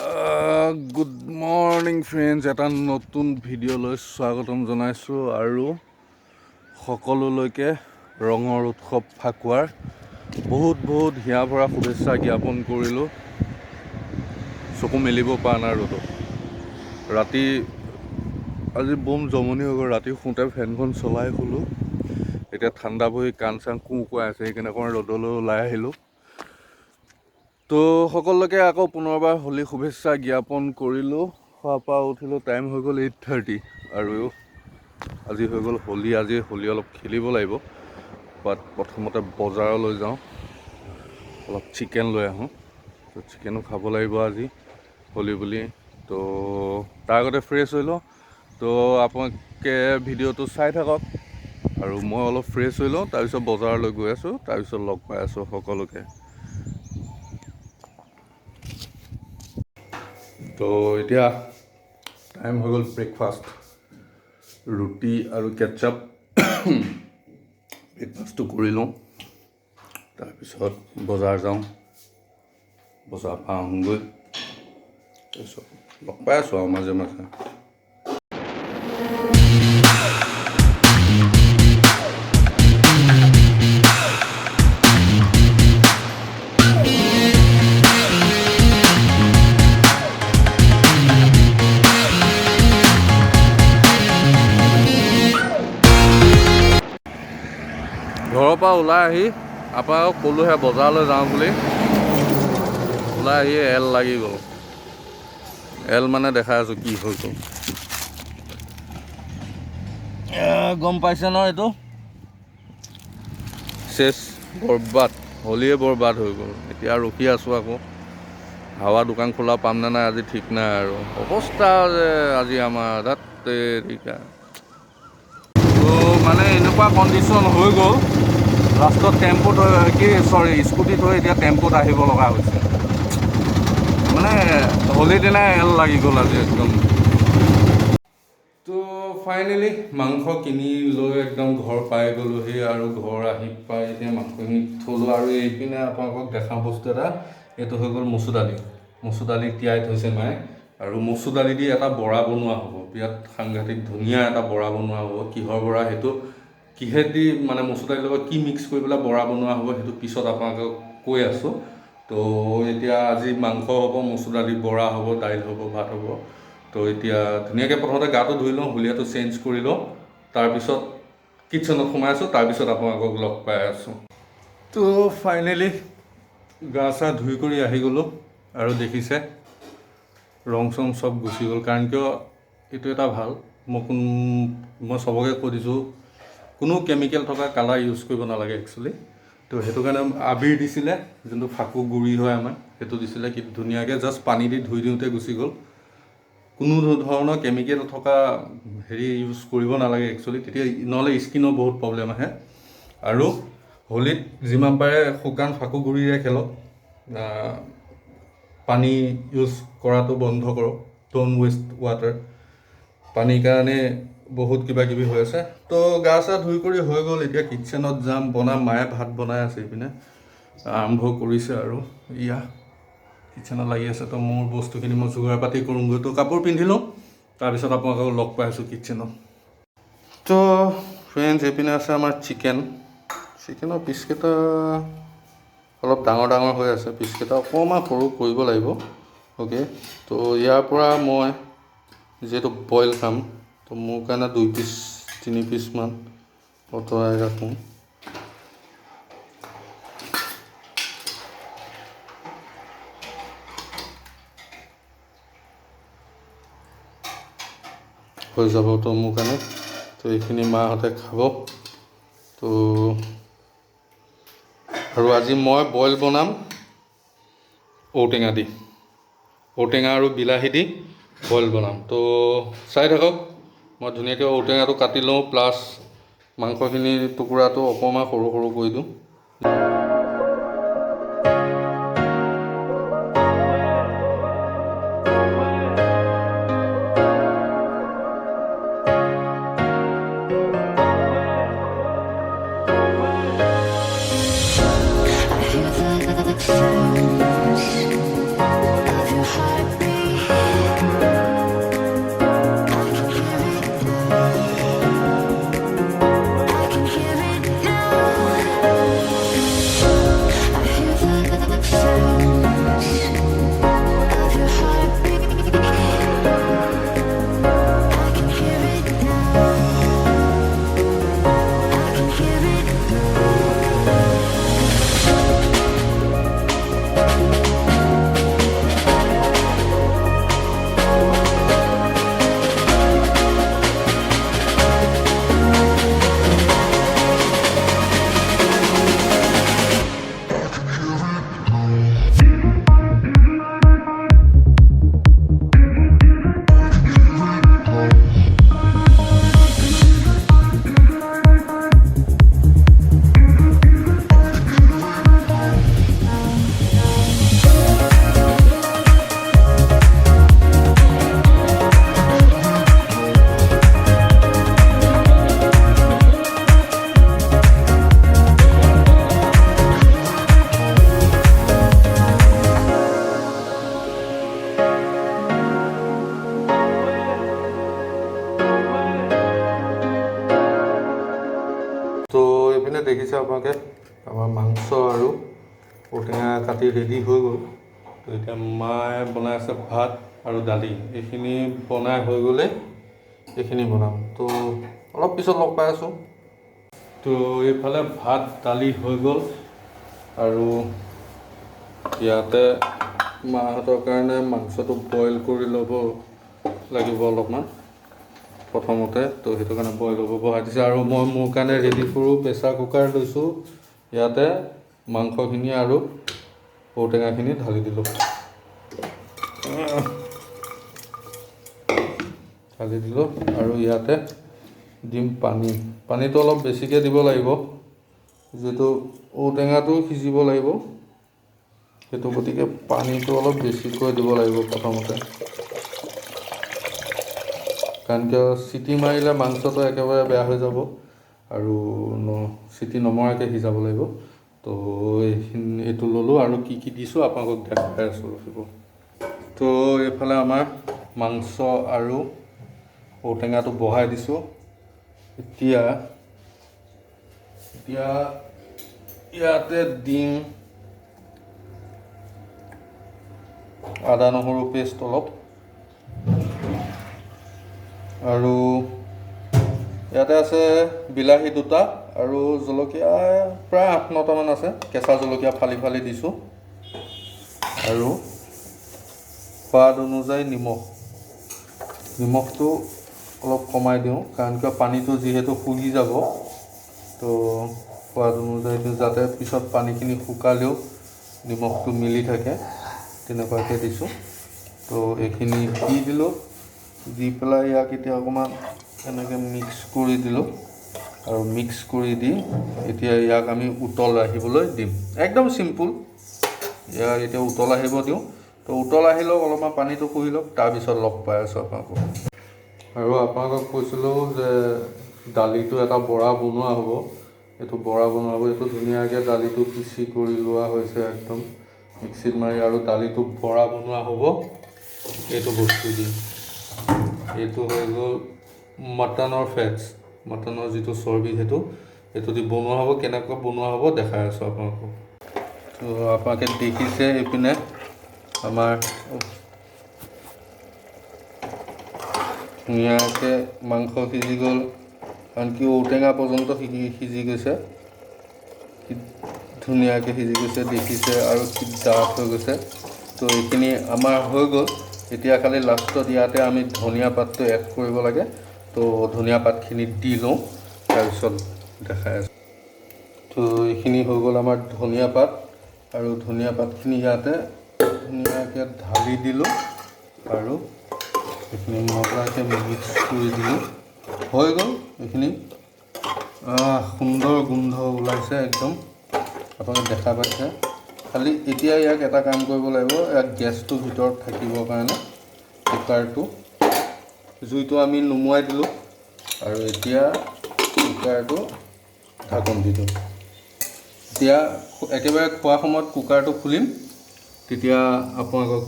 Good morning friends, এটা নতুন ভিডিঅ'লৈ স্বাগতম জনাইছোঁ আৰু সকলোলৈকে ৰঙৰ উৎসৱ ফাকুৱাৰ বহুত হিয়া ভৰা শুভেচ্ছা জ্ঞাপন কৰিলোঁ। চকু মেলিব পৰা নাই ৰ'দত। ৰাতি আজি বম জমনি হৈ গ'ল। ৰাতি শুওঁতে ফেনখন চলাই শুলোঁ। এতিয়া ঠাণ্ডা বহি কাণ চান কুকুৱাই আছে, সেইকাৰণে অকণমান ৰ'দলৈ ওলাই আহিলোঁ। তো সকলোকে আকৌ পুনৰবাৰ হোলী শুভেচ্ছা জ্ঞাপন কৰিলোঁ। খোৱাৰ পৰা উঠিলোঁ, টাইম হৈ গ'ল 8:30 আৰু আজি হৈ গ'ল হোলী। আজি হোলী অলপ খেলিব লাগিব, বাট প্ৰথমতে বজাৰলৈ যাওঁ, অলপ চিকেন লৈ আহোঁ। তো চিকেনো খাব লাগিব আজি হোলী বুলি। তো তাৰ আগতে ফ্ৰেছ হৈ লওঁ। তো আপোনালোকে ভিডিঅ'টো চাই থাকক আৰু মই অলপ ফ্ৰেছ হৈ লওঁ, তাৰপিছত বজাৰলৈ গৈ আছোঁ, তাৰপিছত লগ পাই আছোঁ সকলোকে। তো এতিয়া টাইম হৈ গ'ল ব্ৰেকফাষ্ট, ৰুটি আৰু কেটচাপ। ব্ৰেকফাষ্টটো কৰি লওঁ, তাৰপিছত বজাৰ যাওঁ, বজাৰৰ পৰা আহোঁগৈ, তাৰপিছত লগ পাই আছোঁ আৰু মাজে মাজে। ঘৰৰ পৰা ওলাই আহি আপোনালোকক ক'লোহে বজাৰলৈ যাওঁ বুলি, ওলাই আহি এল লাগি গ'ল। এল মানে দেখাই আছোঁ কি হৈ গ'ল, গম পাইছে ন? এইটো চেচ বৰবাদ, হোলীয়ে বৰবাদ হৈ গ'ল। এতিয়া ৰখি আছোঁ আকৌ, হাৱা দোকান খোলা পাম নে নাই আজি ঠিক নাই আৰু। অৱস্থা যে আজি আমাৰ তাত মানে এনেকুৱা কণ্ডিশ্যন হৈ গ'ল, লাষ্টত টেম্পুত স্কুটিত হৈ এতিয়া টেম্পুত আহিব লগা হৈছে। মানে হোলীৰ দিনাই এল লাগি গ'ল আজি একদম। তো ফাইনেলি মাংস কিনি লৈ একদম ঘৰ পাই গ'লোহি আৰু ঘৰ আহি পাই এতিয়া মাংসখিনি থ'লোঁ। আৰু এইপিনে আপোনালোকক দেখাওঁ বস্তু এটা, এইটো হৈ গ'ল মচুৰ দালি। মচুৰ দালি তিয়াই থৈছে মায়ে, আৰু মচুৰ দালি দি এটা বৰা বনোৱা হ'ব, বিৰাট সাংঘাতিক ধুনীয়া এটা বৰা বনোৱা হ'ব। কিহৰ বৰা সেইটো, কিহেদি মানে মচুৰ দালিৰ লগত কি মিক্স কৰি পেলাই বৰা বনোৱা হ'ব সেইটো পিছত আপোনালোকক কৈ আছোঁ। তো এতিয়া আজি মাংস হ'ব, মচুৰ দালি, বৰা হ'ব, দাইল হ'ব, ভাত হ'ব। তো এতিয়া ধুনীয়াকৈ প্ৰথমতে গাটো ধুই লওঁ, হুলীয়াটো চেঞ্জ কৰি লওঁ, তাৰপিছত কিটচেনত সোমাই আছোঁ, তাৰপিছত আপোনালোকক লগ পাই আছোঁ। তো ফাইনেলি গা চা ধুই কৰি আহি গ'লোঁ আৰু দেখিছে ৰং চং চব গুচি গ'ল। কাৰণ কিয় এইটো এটা ভাল, মই চবকে কৈ দিছোঁ, কোনো কেমিকেল থকা কালাৰ ইউজ কৰিব নালাগে একচুৱেলি। তো সেইটো কাৰণে আবিৰ দিছিলে, যোনটো ফাকু গুড়ি হয় আমাৰ, সেইটো দিছিলে। কি ধুনীয়াকৈ জাষ্ট পানী দি ধুই দিওঁতে গুচি গ'ল। কোনো ধৰণৰ কেমিকেল থকা হেৰি ইউজ কৰিব নালাগে একচুৱেলি, তেতিয়া নহ'লে স্কিনৰ বহুত প্ৰব্লেম আহে। আৰু হোলীত যিমান পাৰে শুকান ফাকু গুড়িৰে খেলক, পানী ইউজ কৰাটো বন্ধ কৰক, ড'ন্ট ৱেষ্ট ৱাটাৰ। পানীৰ কাৰণে বহুত কিবা কিবি হৈ আছে। তো গা চা ধুই কৰি হৈ গ'ল, এতিয়া কিটচেনত যাম, বনাম। মায়ে ভাত বনাই আছে, এইপিনে আৰম্ভ কৰিছে আৰু ইয়া কিটচেনত লাগি আছে। তো মোৰ বস্তুখিনি মই যোগাৰ পাতি কৰোঁগৈ। তো কাপোৰ পিন্ধি লওঁ, তাৰপিছত আপোনালোকক লগ পাই আছোঁ কিটচেনত। তো ফ্ৰেণ্ডছ, এইপিনে আছে আমাৰ চিকেনৰ পিচকেইটা অলপ ডাঙৰ হৈ আছে, পিচকেইটা অকণমান সৰু কৰিব লাগিব। অ'কে, তো ইয়াৰ পৰা মই যিহেতু বইল খাম, তো মোৰ কাৰণে 2-3 পিচমান আঁতৰাই ৰাখোঁ। হৈ যাব তো মোৰ কাৰণে। তো এইখিনি মাহঁতে খাব। তো আৰু আজি মই বইল বনাম ঔটেঙা দি, ঔটেঙা আৰু বিলাহী দি বইল বনাম। তো চাই থাকক, মই ধুনীয়াকৈ ঔটেঙাটো কাটি লওঁ, প্লাছ মাংসখিনিৰ টুকুৰাটো অকণমান সৰু কৰি দিওঁ। Of your heartbeat দেখিছে আপোনালোকে আমাৰ মাংস আৰু ঔটেঙা কাটি ৰেডি হৈ গ'ল। তো এতিয়া মায়ে বনাই আছে ভাত আৰু দালি। এইখিনি বনাই হৈ গ'লে এইখিনি বনাম। তো অলপ পিছত লগ পাই আছোঁ। তো এইফালে ভাত দালি হৈ গ'ল আৰু ইয়াতে মাহঁতৰ কাৰণে মাংসটো বইল কৰি ল'ব লাগিব অলপমান প্ৰথমতে। তো সেইটো কাৰণে বইল হ'ব বহাই দিছে আৰু মই মোৰ কাৰণে ৰেডি কৰোঁ প্ৰেছাৰ কুকাৰ লৈছোঁ। ইয়াতে মাংসখিনি আৰু ঔটেঙাখিনি ঢালি দিলোঁ। আৰু ইয়াতে দিম পানীটো অলপ বেছিকৈ দিব লাগিব, যিহেতু ঔটেঙাটো সিজিব লাগিব। সেইটো গতিকে পানীটো অলপ বেছিকৈ দিব লাগিব প্ৰথমতে, কাৰণ কিয় চিটি মাৰিলে মাংসটো একেবাৰে বেয়া হৈ যাব আৰু চিটি নমৰাকৈ সিজাব লাগিব। তো এইটো ল'লোঁ আৰু কি কি দিছোঁ আপোনালোকক দেখাই আছোঁ ৰখিব। তো এইফালে আমাৰ মাংস আৰু ঔটেঙাটো বহাই দিছোঁ। এতিয়া ইয়াতে দিম আদা নহৰু পেষ্ট অলপ, আৰু ইয়াতে আছে বিলাহী 2টা আৰু জলকীয়া প্ৰায় 8-9টামান আছে। কেঁচা জলকীয়া ফালি ফালি দিছোঁ আৰু সোৱাদ অনুযায়ী নিমখটো অলপ কমাই দিওঁ, কাৰণ কিয় পানীটো যিহেতু শুহি যাব। তো সোৱাদ অনুযায়ী দিওঁ যাতে পিছত পানীখিনি শুকালেও নিমখটো মিলি থাকে, তেনেকুৱাকৈ দিছোঁ। তো এইখিনি দি দিলোঁ, দি পেলাই ইয়াক এতিয়া অকণমান এনেকৈ মিক্স কৰি দিলোঁ আৰু মিক্স কৰি দি এতিয়া ইয়াক আমি উতল আহিবলৈ দিম। একদম চিম্পুল। ইয়াক এতিয়া উতল আহিব দিওঁ। তো উতল আহিলেও অলপমান পানীটো শুহি লওক, তাৰপিছত লগ পাই আছোঁ আপোনালোকক। আৰু আপোনালোকক কৈছিলোঁ যে দালিটো এটা বৰা বনোৱা হ'ব। এইটো বৰা বনোৱা হ'ব। এইটো ধুনীয়াকৈ দালিটো পিচি কৰি লোৱা হৈছে একদম মিক্সিত মাৰি, আৰু দালিটো বৰা বনোৱা হ'ব এইটো বস্তু দি। এইটো হৈ গ'ল মটনৰ ফেটছ, মটনৰ যিটো চৰ্বি সেইটো দি বনোৱা হ'ব। কেনেকৈ বনোৱা হ'ব দেখাই আছোঁ আপোনালোকক। তো আপোনালোকে দেখিছে এইপিনে আমাৰ ধুনীয়াকৈ মাংস সিজি গ'ল, আনকি ঔটেঙা পৰ্যন্ত সিজি গৈছে। কি ধুনীয়াকৈ সিজি গৈছে দেখিছে, আৰু কি ডাঠ হৈ গৈছে। তো এইখিনি আমাৰ হৈ গ'ল। এতিয়া খালি লাষ্টত ইয়াতে আমি ধনিয়া পাতটো এড কৰিব লাগে। তো ধনিয়া পাতখিনি দি লওঁ, তাৰপিছত দেখাই আছোঁ। তো এইখিনি হৈ গ'ল আমাৰ ধনিয়া পাত, আৰু ধনিয়া পাতখিনি ইয়াতে ধুনীয়াকৈ ঢালি দিলোঁ আৰু এইখিনি মজাকৈ মিক্স কৰি দিলোঁ। হৈ গ'ল এইখিনি। সুন্দৰ গোন্ধ ওলাইছে একদম, আপোনালোকে দেখা পাইছে। খালি এতিয়া ইয়াক এটা কাম কৰিব লাগিব, ইয়াক গেছটো ভিতৰত থাকিবৰ কাৰণে কুকাৰটো জুইটো আমি নুমুৱাই দিলোঁ, আৰু এতিয়া কুকাৰটো ঢাকন দি দিওঁ। এতিয়া একেবাৰে খোৱা সময়ত কুকাৰটো খুলিম, তেতিয়া আপোনালোকক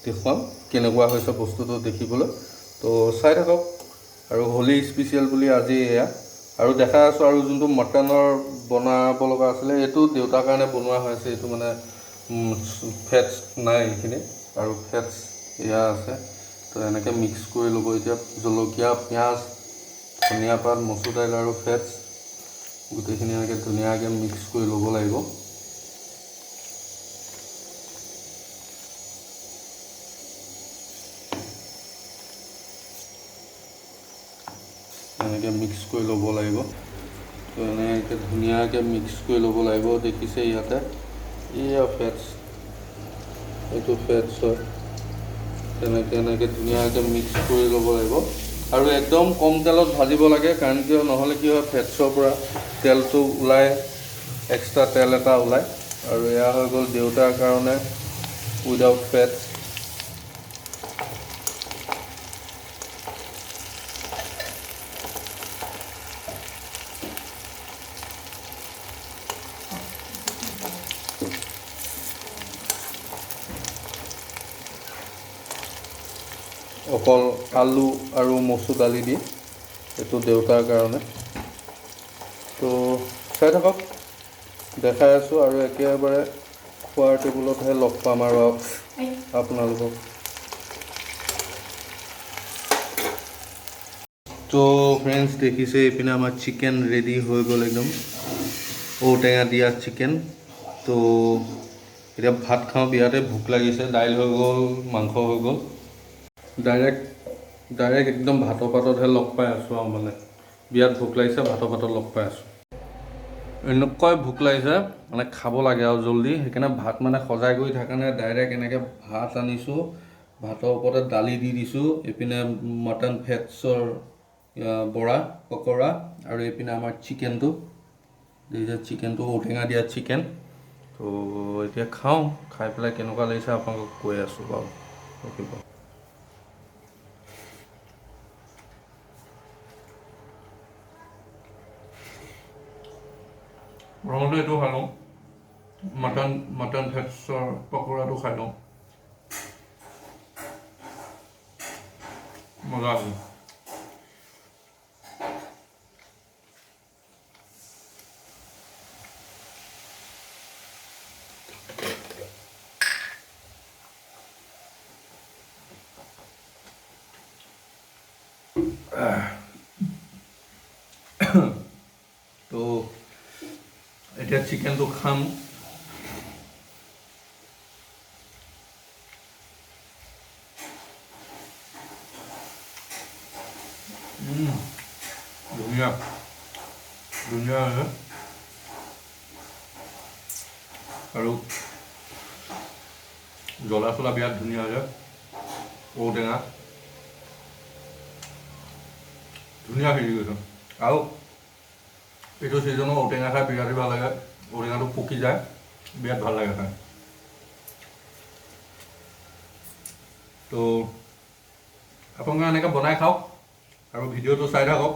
দেখুৱাম কেনেকুৱা হৈছে বস্তুটো দেখিবলৈ। তো চাই থাকক। আৰু হোলী স্পেচিয়েল বুলি আজি এয়া আৰু দেখাই আছোঁ। আৰু যোনটো মটনৰ বনাব লগা আছিলে, এইটো দেউতাৰ কাৰণে বনোৱা হৈ আছে। এইটো মানে ফেটছ নাই এইখিনি, আৰু ফেটছ এয়া আছে। তো এনেকৈ মিক্স কৰি ল'ব। এতিয়া জলকীয়া, পিঁয়াজ, ধনিয়া পাত, মচুৰ দাইল আৰু ফেটছ গোটেইখিনি এনেকৈ ধুনীয়াকৈ মিক্স কৰি ল'ব লাগিব। এনেকৈ মিক্স কৰি ল'ব লাগিব। তো এনেকৈ ধুনীয়াকৈ মিক্স কৰি ল'ব লাগিব। দেখিছে ইয়াতে এয়া ফেটছ, এইটো ফেটছ হয়। এনেকৈ ধুনীয়াকৈ মিক্স কৰি ল'ব লাগিব, আৰু একদম কম তেলত ভাজিব লাগে। কাৰণ কিয় নহ'লে কি হয়, ফেটছৰ পৰা তেলটো ওলাই, এক্সট্ৰা তেল এটা ওলায়। আৰু এয়া হৈ গ'ল দেউতাৰ কাৰণে উইদাউট ফেটছ। অকল আলু আৰু মচুৰ দালি দি, এইটো দেউতাৰ কাৰণে। তো চাই থাকক। দেখাই আছোঁ আৰু একেবাৰে খোৱাৰ টেবুলতহে লগ পাম আৰু আপোনালোকক। তো ফ্ৰেণ্ডছ দেখিছে এইপিনে আমাৰ চিকেন ৰেডি হৈ গ'ল একদম, ঔটেঙা দিয়া চিকেন। তো এতিয়া ভাত খাওঁ, বিৰাতে ভোক লাগিছে। দাইল হৈ গ'ল, মাংস হৈ গ'ল, ডাইৰেক্ট একদম ভাতৰ পাততহে লগ পাই আছোঁ আৰু মানে বিৰাট ভোক লাগিছে, ভাতৰ পাতত লগ পাই আছোঁ। এনেকুৱাই ভোক লাগিছে মানে খাব লাগে আৰু জল্দি, সেইকাৰণে ভাত মানে সজাই কৰি থকা নাই, ডাইৰেক্ট এনেকৈ ভাত আনিছোঁ, ভাতৰ ওপৰতে দালি দি দিছোঁ, এইপিনে মটন ফেটছৰ বৰা পকৰা, আৰু এইপিনে আমাৰ চিকেনটো দেখিছে, চিকেনটো ঔটেঙা দিয়া চিকেন। তো এতিয়া খাওঁ, খাই পেলাই কেনেকুৱা লাগিছে আপোনালোকক কৈ আছোঁ বাৰু, ৰখিব। প্ৰথমতে এইটো খাই লওঁ, মটন ফেটছৰ পকৰাটো খাই লওঁ, মজা আছে। তো এতিয়া চিকেনটো খাম। ধুনীয়া ধুনীয়া হৈছে, আৰু জ্বলা চলা বিৰাট ধুনীয়া হৈছে, ঔটেঙা ধুনীয়া সিজি গৈছে। আৰু এইটো ছিজনত ঔটেঙা খাই বিৰাটেই ভাল লাগে, ঔটেঙাটো পকি যায়, বিৰাট ভাল লাগে খাই। তো আপোনালোকে এনেকৈ বনাই খাওক আৰু ভিডিঅ'টো চাই থাকক,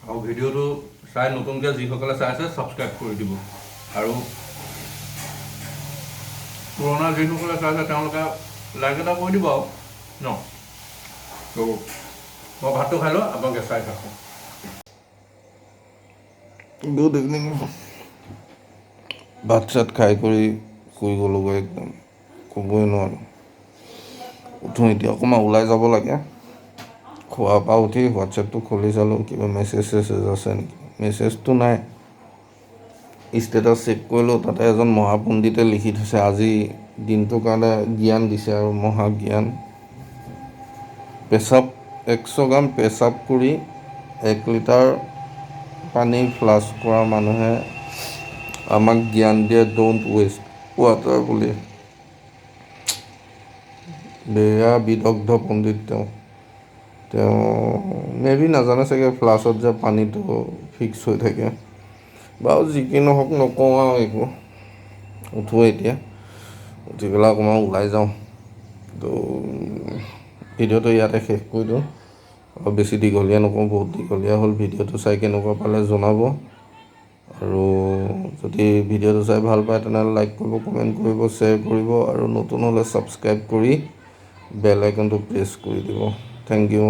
আৰু ভিডিঅ'টো চাই নতুনকৈ যিসকলে চাই আছে ছাবস্ক্ৰাইব কৰি দিব, আৰু পুৰণা যিসকলে চাইছে তেওঁলোকে লাইক এটা কৰি দিব আৰু ন। তো মই ভাতটো খাই লওঁ, আপোনালোকে চাই থাকক। Good evening. ভাত চাত খাই কৰি শুই গ'লোগৈ, একদম ক'বই নোৱাৰোঁ। উঠোঁ এতিয়া, অকণমান ওলাই যাব লাগে। খোৱাৰ পৰা উঠি হোৱাটছএপটো খুলি চালোঁ কিবা মেছেজ আছে নেকি, মেছেজটো নাই। ষ্টেটাছ চেক কৰিলোঁ, তাতে এজন মহাপণ্ডিতে লিখি থৈছে আজি দিনটোৰ কাৰণে জ্ঞান দিছে, আৰু মহাজ্ঞান। 100 গ্ৰাম পেচাব কৰি 1 লিটাৰ পানী ফ্লাছ কৰা মানুহে আমাক জ্ঞান দিয়ে, ডোণ্ট ৱেষ্ট ৱাটাৰ বুলি। বেয়া বিদগ্ধ পণ্ডিত তেওঁ মেবি নাজানে চাগে ফ্লাছত যে পানীটো ফিক্স হৈ থাকে। বাৰু যি কি নহওক, নকওঁ আৰু একো। উঠোঁ এতিয়া, উঠি পেলাই অকণমান ওলাই যাওঁ। তো ভিডিঅ'টো ইয়াতে শেষ কৰি দিওঁ, আৰু বেছি দীঘলীয়া নকওঁ, বহুত দীঘলীয়া হ'ল। ভিডিঅ'টো চাই কেনেকুৱা পালে জনাব, আৰু যদি ভিডিঅ'টো চাই ভাল পায় তেনেহ'লে লাইক কৰিব, কমেণ্ট কৰিব, শ্বেয়াৰ কৰিব, আৰু নতুন হ'লে ছাবস্ক্ৰাইব কৰি বেল আইকনটো প্ৰেছ কৰি দিব। Thank U.